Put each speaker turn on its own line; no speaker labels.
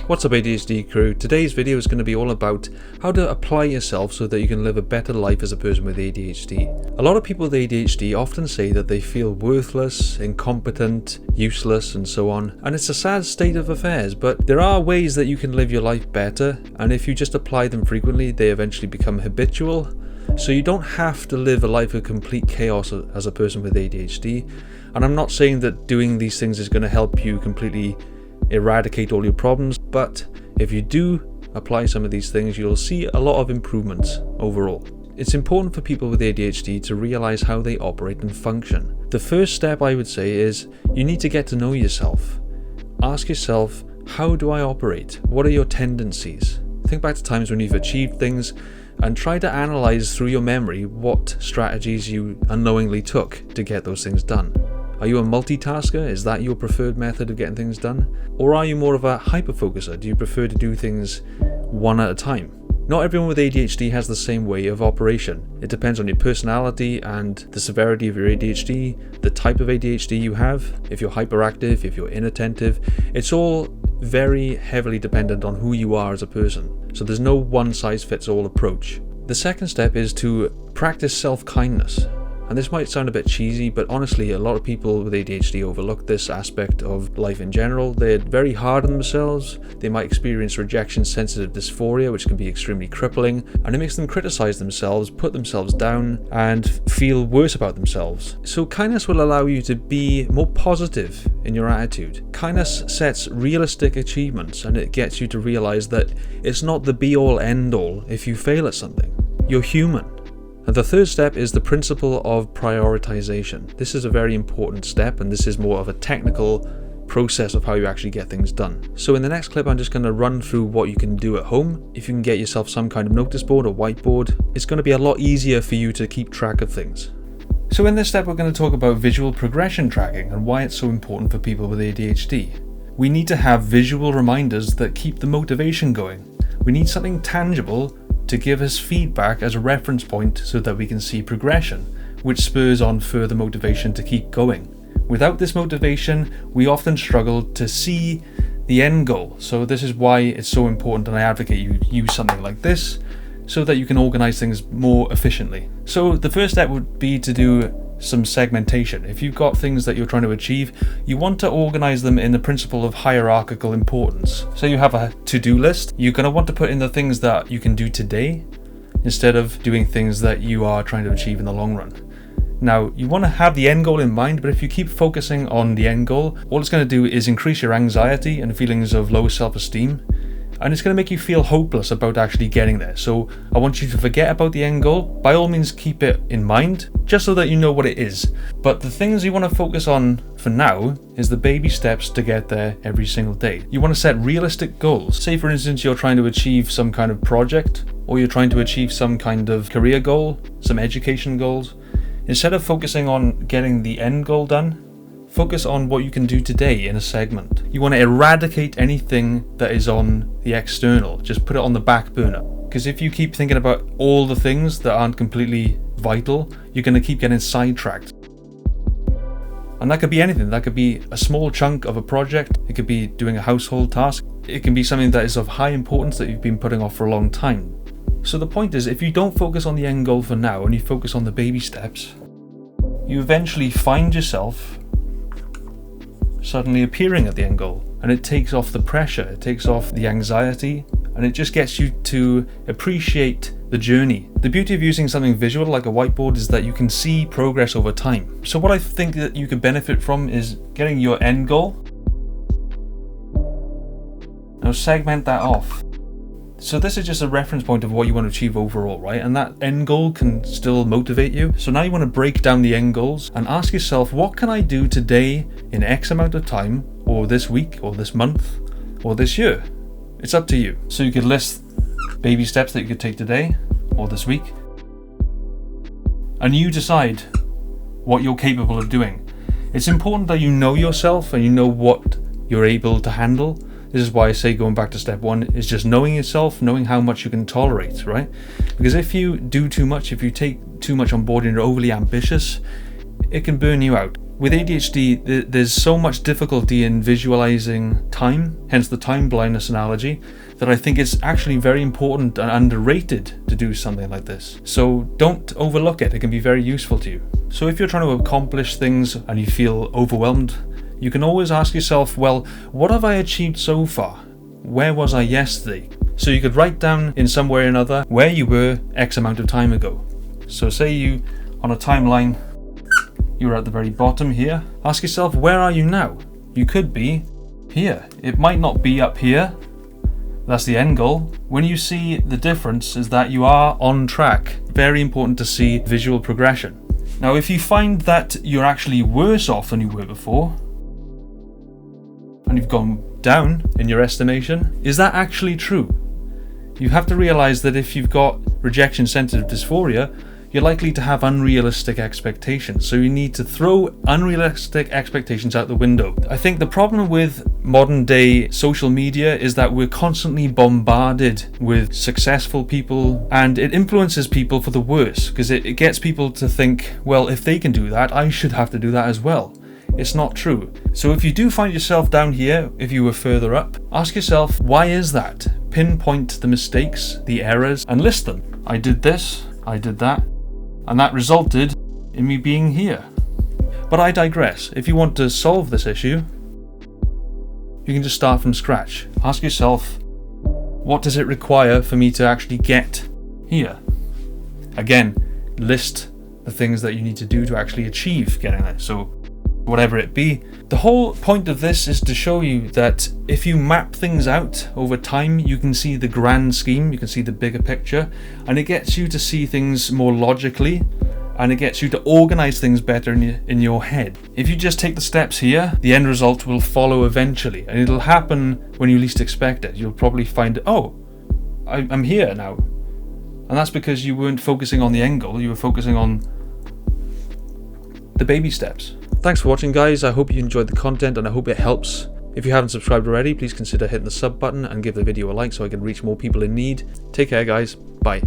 What's up ADHD crew? Today's video is going to be all about how to apply yourself so that you can live a better life as a person with ADHD. A lot of people with ADHD often say that they feel worthless, incompetent, useless and so on, and it's a sad state of affairs, but there are ways that you can live your life better, and if you just apply them frequently they eventually become habitual. So you don't have to live a life of complete chaos as a person with ADHD, and I'm not saying that doing these things is going to help you completely eradicate all your problems, but if you do apply some of these things, you'll see a lot of improvements overall. It's important for people with ADHD to realize how they operate and function. The first step I would say is you need to get to know yourself. Ask yourself, how do I operate? What are your tendencies? Think back to times when you've achieved things and try to analyze through your memory what strategies you unknowingly took to get those things done. Are you a multitasker? Is that your preferred method of getting things done? Or are you more of a hyper-focuser? Do you prefer to do things one at a time? Not everyone with ADHD has the same way of operation. It depends on your personality and the severity of your ADHD, the type of ADHD you have, if you're hyperactive, if you're inattentive. It's all very heavily dependent on who you are as a person. So there's no one-size-fits-all approach. The second step is to practice self-kindness. And this might sound a bit cheesy, but honestly, a lot of people with ADHD overlook this aspect of life in general. They're very hard on themselves. They might experience rejection-sensitive dysphoria, which can be extremely crippling, and it makes them criticize themselves, put themselves down, and feel worse about themselves. So kindness will allow you to be more positive in your attitude. Kindness sets realistic achievements, and it gets you to realize that it's not the be-all, end-all if you fail at something. You're human. And the third step is the principle of prioritization. This is a very important step, and this is more of a technical process of how you actually get things done. So in the next clip, I'm just going to run through what you can do at home. If you can get yourself some kind of notice board or whiteboard, it's going to be a lot easier for you to keep track of things. So in this step, we're going to talk about visual progression tracking and why it's so important for people with ADHD. We need to have visual reminders that keep the motivation going. We need something tangible to give us feedback as a reference point so that we can see progression, which spurs on further motivation to keep going. Without this motivation, we often struggle to see the end goal. So this is why it's so important, and I advocate you use something like this so that you can organize things more efficiently. So the first step would be to do some segmentation. If you've got things that you're trying to achieve, you want to organize them in the principle of hierarchical importance. So you have a to-do list. You're going to want to put in the things that you can do today instead of doing things that you are trying to achieve in the long run. Now, you want to have the end goal in mind, but if you keep focusing on the end goal, all it's going to do is increase your anxiety and feelings of low self-esteem, and it's going to make you feel hopeless about actually getting there. So I want you to forget about the end goal. By all means, keep it in mind, just so that you know what it is. But the things you want to focus on for now is the baby steps to get there every single day. You want to set realistic goals. Say for instance, you're trying to achieve some kind of project, or you're trying to achieve some kind of career goal, some education goals. Instead of focusing on getting the end goal done, focus on what you can do today in a segment. You want to eradicate anything that is on the external. Just put it on the back burner. Because if you keep thinking about all the things that aren't completely vital, you're going to keep getting sidetracked. And that could be anything. That could be a small chunk of a project. It could be doing a household task. It can be something that is of high importance that you've been putting off for a long time. So the point is, if you don't focus on the end goal for now and you focus on the baby steps, you eventually find yourself suddenly appearing at the end goal, and it takes off the pressure, it takes off the anxiety, and it just gets you to appreciate the journey. The beauty of using something visual like a whiteboard is that you can see progress over time. So what I think that you could benefit from is getting your end goal. Now segment that off. So this is just a reference point of what you want to achieve overall, right? And that end goal can still motivate you. So now you want to break down the end goals and ask yourself, what can I do today in X amount of time, or this week, or this month, or this year? It's up to you. So you could list baby steps that you could take today or this week, and you decide what you're capable of doing. It's important that you know yourself and you know what you're able to handle. This is why I say, going back to step one, is just knowing yourself, knowing how much you can tolerate, right? Because if you do too much, if you take too much on board and you're overly ambitious, it can burn you out. With ADHD, there's so much difficulty in visualizing time, hence the time blindness analogy, that I think it's actually very important and underrated to do something like this. So don't overlook it, it can be very useful to you. So if you're trying to accomplish things and you feel overwhelmed, you can always ask yourself, well, what have I achieved so far? Where was I yesterday? So you could write down in some way or another where you were X amount of time ago. So say you, on a timeline, you're at the very bottom here. Ask yourself, where are you now? You could be here. It might not be up here. That's the end goal. When you see the difference is that you are on track. Very important to see visual progression. Now, if you find that you're actually worse off than you were before, and you've gone down in your estimation, is that actually true? You have to realize that if you've got rejection sensitive dysphoria, you're likely to have unrealistic expectations. So you need to throw unrealistic expectations out the window. I think the problem with modern day social media is that we're constantly bombarded with successful people, and it influences people for the worse, because it gets people to think, well, if they can do that, I should have to do that as well. It's not true. So if you do find yourself down here, if you were further up, ask yourself, why is that? Pinpoint the mistakes, the errors, and list them. I did this, I did that, and that resulted in me being here. But I digress. If you want to solve this issue, you can just start from scratch. Ask yourself, what does it require for me to actually get here? Again, list the things that you need to do to actually achieve getting there. So whatever it be. The whole point of this is to show you that if you map things out over time, you can see the grand scheme, you can see the bigger picture, and it gets you to see things more logically, and it gets you to organize things better in your head. If you just take the steps here, the end result will follow eventually, and it'll happen when you least expect it. You'll probably find, oh, I'm here now. And that's because you weren't focusing on the end goal, you were focusing on the baby steps. Thanks for watching, guys. I hope you enjoyed the content and I hope it helps. If you haven't subscribed already, please consider hitting the sub button and give the video a like so I can reach more people in need. Take care, guys. Bye.